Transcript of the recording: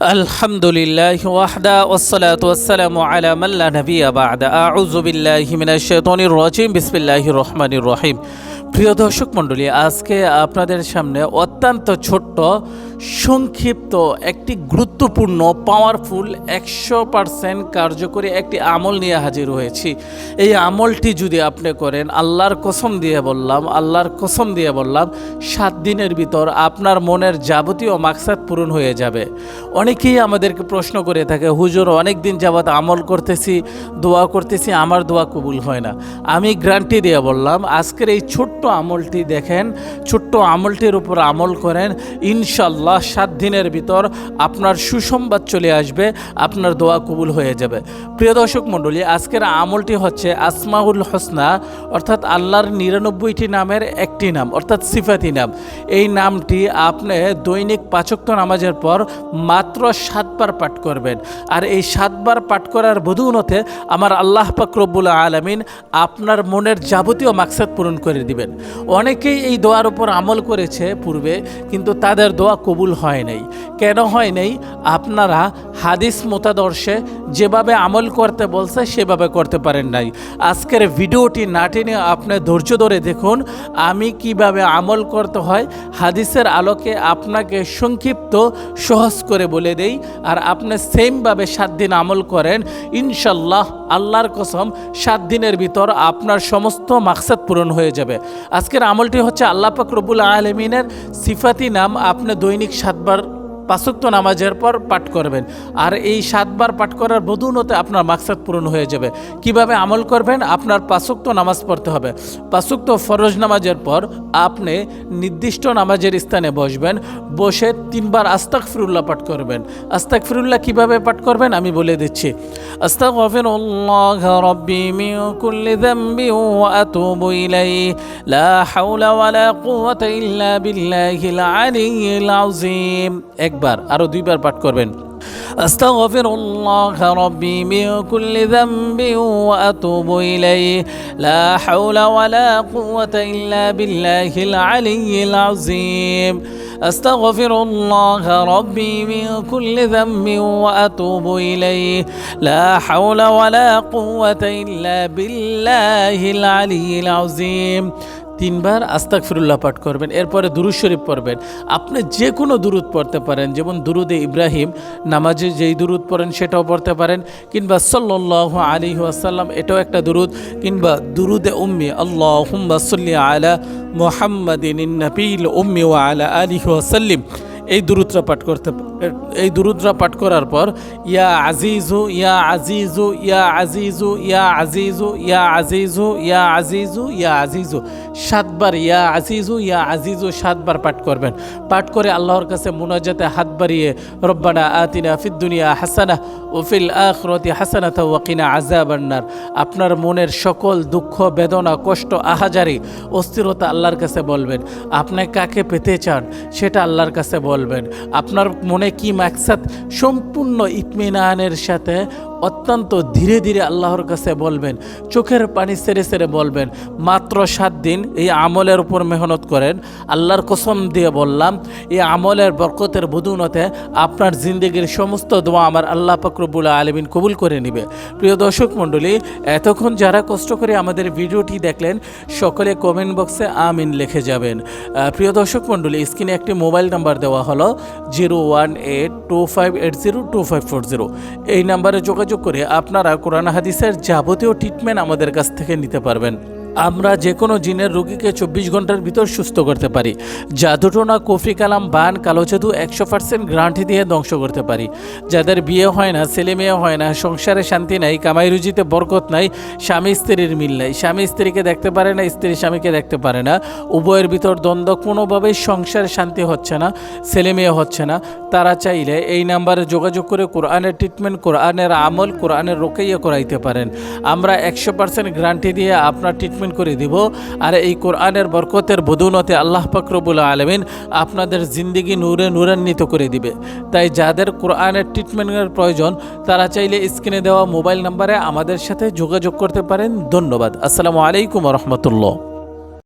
আলহামদুলিল্লাহ ওয়াহদা ওয়াসসালাতু ওয়াসসালামু আলা মান লা নাবিয়্যা বা'দা আউযু বিল্লাহি মিনাশ শাইতানির রাজিম বিসমিল্লাহির রহমানির রহিম। প্রিয় দর্শক মণ্ডলী, আজকে আপনাদের সামনে অত্যন্ত ছোট্ট সংক্ষিপ্ত একটি গুরুত্বপূর্ণ পাওয়ারফুল 100% কার্যকরী একটি আমল নিয়ে হাজির হয়েছি। এই আমলটি যদি আপনি করেন, আল্লাহর কসম দিয়ে বললাম 7 দিনের ভিতর আপনার মনের যাবতীয় মাকসাদ পূরণ হয়ে যাবে। অনেকেই আমাদেরকে প্রশ্ন করে থাকে, হুজুর অনেক দিন যাবত আমল করতেছি, দোয়া করতেছি, আমার দোয়া কবুল হয় না। আমি গ্যারান্টি দিয়ে বললাম, আজকের এই ছোট্ট আমলটি দেখেন, ছোট্ট আমলটির উপর আমল করেন, ইনশাল্লাহ 7 দিনের ভিতর আপনার সুসংবাদ চলে আসবে, আপনার দোয়া কবুল হয়ে যাবে। প্রিয় দর্শক মণ্ডলী, আজকের আমলটি হচ্ছে আসমাউল হোসনা, অর্থাৎ আল্লাহর 99টি নামের একটি নাম, অর্থাৎ সিফাতি নাম। এই নামটি আপনি দৈনিক 5 ওয়াক্ত নামাজের পর মাত্র 7 বার পাঠ করবেন। আর এই 7 বার পাঠ করার বদৌলতে আমার আল্লাহ পাক রব্বুল আলামিন আপনার মনের যাবতীয় মাকসাদ পূরণ করে দিবেন। অনেকেই এই দোয়ার উপর আমল করেছে পূর্বে, কিন্তু তাদের দোয়া কবুল হয় নাই। কেন হয় নাই? আপনারা হাদিস মতাদর্শে যেভাবে আমল করতে বলছে সেভাবে করতে পারেন নাই। আজকের ভিডিওটি না টেনে আপনি ধৈর্য ধরে দেখুন, আমি কিভাবে আমল করতে হয় হাদিসের আলোকে আপনাকে সংক্ষিপ্ত সহজ করে বলে দেই। আর আপনি সেমভাবে 7 দিন আমল করেন, ইনশাল্লাহ আল্লাহর কসম 7 দিনের ভিতর আপনার সমস্ত মাকসাদ পূরণ হয়ে যাবে। আজকের আমলটি হচ্ছে আল্লাহ পাক রব্বুল আলামিনের সিফাতি নাম। আপনি দৈনিক 7 বার 5 ওয়াক্ত নামাজের পর পাঠ করবেন। আর এই 7 বার পাঠ করার বদৌলতে আপনার মাকসাদ পূরণ হয়ে যাবে। কিভাবে আমল করবেন? আপনার 5 ওয়াক্ত নামাজ পড়তে হবে। 5 ওয়াক্ত ফরজ নামাজের পর আপনি নির্দিষ্ট নামাজের স্থানে বসবেন, বসে 3 বার আস্তাগফিরুল্লাহ পাঠ করবেন। আস্তাগফিরুল্লাহ কিভাবে পাঠ করবেন আমি বলে দিচ্ছি। আস্তাগফিরুল্লাহ রাব্বি মিন কুল্লি যামবি ওয়া আতুবু ইলাইহি লা হাওলা ওয়ালা কুওয়াতা ইল্লা বিল্লাহিল আলিয়্যিল আযীম। একবার, আরো 2 বার পাঠ করবেন। আস্তাগফিরুল্লাহ রাব্বি মিন কুল্লি যামবি ওয়া আতুবু ইলাইহি লা হাওলা ওয়ালা কুওয়াতা ইল্লা বিল্লাহিল আলিয়্যিল আযীম। আস্তাগফিরুল্লাহ রাব্বি মিন কুল্লি যামবি ওয়া আতুবু ইলাইহি লা হাওলা ওয়ালা কুওয়াতা ইল্লা বিল্লাহিল আলিয়্যিল আযীম। 3 বার আস্তাগফিরুল্লাহ পাঠ করবেন। এরপরে দুরূদ শরীফ পড়বেন। আপনি যে কোনো দুরূদ পড়তে পারেন, যেমন দুরুদে ইব্রাহিম, নামাজে যেই দুরূদ পড়েন সেটাও পড়তে পারেন, কিংবা সাল্লাল্লাহু আলাইহি ওয়াসাল্লাম, এটাও একটা দুরূদ, কিংবা দুরুদে উম্মি আল্লাহুম্মা সাল্লি আলা মুহাম্মাদিন নাবিয়িল উম্মি ওয়া আলা আলিহি ওয়াসাল্লিম, এই দুরূদটা পাঠ করতে। এই দুরূদটা পাঠ করার পর ইয়া আজিজু ইয়া আজিজু ইয়া আজিজু ইয়া আজিজু ইয়া আজিজু ইয়া আজিজু ইয়া আজিজু 7 বার ইয়া আজিজু ইয়া আজিজু 7 বার পাঠ করবেন। পাঠ করে আল্লাহর কাছে মুনাজাতে হাত বাড়িয়ে রব্বানা আতিনা ফিদ দুনিয়া হাসানাহ ওয়া ফিল আখিরাতি হাসানাতাও ওয়া কিনা আযাবান নার, আপনার মনের সকল দুঃখ, বেদনা, কষ্ট, আহাজারি, অস্থিরতা আল্লাহর কাছে বলবেন। আপনি কাকে পেতে চান সেটা আল্লাহর কাছে বলবেন। আপনার মনে কি মাকসাদ সম্পূর্ণ ইতমিনানের সাথে অত্যন্ত ধীরে ধীরে আল্লাহর কাছে বলবেন, চোখের পানি ছেড়ে ছেড়ে বলবেন। মাত্র 7 দিন এই আমলের উপর মেহনত করেন। আল্লাহর কসম দিয়ে বললাম, এই আমলের বরকতের বদৌলতে আপনার জিন্দেগির সমস্ত দোয়া আমার আল্লাহ পাক রব্বুল আলামিন কবুল করে নেবে। প্রিয় দর্শক মণ্ডলী, এতক্ষণ যারা কষ্ট করে আমাদের ভিডিওটি দেখলেন, সকলে কমেন্ট বক্সে আমিন লিখে যাবেন। প্রিয় দর্শক মণ্ডলী, স্ক্রিনে একটি মোবাইল নাম্বার দেওয়া হলো 01825802540। এই নাম্বারে যোগাযোগ করে আপনারা কোরআন হাদিসের যাবতীয় ট্রিটমেন্ট আমাদের কাছ থেকে নিতে পারবেন। আমরা যে কোনো জিনের রোগীকে 24 ঘন্টার ভিতর সুস্থ করতে পারি। জাদুটোনা, কুফরি কালাম, বান, কালো জাদু 100% গ্যারান্টি দিয়ে ধ্বংস করতে পারি। যাদের বিয়ে হয় না, ছেলে মেয়ে হয় না, সংসারে শান্তি নাই, কামাই রুজিতে বরকত নাই, স্বামী স্ত্রীর মিল নাই, স্বামী স্ত্রীকে দেখতে পারে না, স্ত্রী স্বামীকে দেখতে পারে না, উভয়ের ভিতর দ্বন্দ্ব, কোনোভাবেই সংসারে শান্তি হচ্ছে না, ছেলে মেয়ে হচ্ছে না, তারা চাইলে এই নাম্বারে যোগাযোগ করে কোরআনের ট্রিটমেন্ট, কোরআনের আমল, কোরআনের রোকাইয়া করাইতে পারেন। আমরা 100% গ্যারান্টি দিয়ে আপনার ট্রিটমেন্ট করে দিব। আর এই কোরআনের বরকতের বদৌলতে আল্লাহ পাক রব্বুল আলামিন আপনাদের জিন্দেগি নূরে নূরান্বিত করে দিবে। তাই যাদের কোরআনের ট্রিটমেন্টের প্রয়োজন, তারা চাইলে স্ক্রিনে দেওয়া মোবাইল নাম্বারে আমাদের সাথে যোগাযোগ করতে পারেন। ধন্যবাদ। আসসালামু আলাইকুম ওয়া রাহমাতুল্লাহ।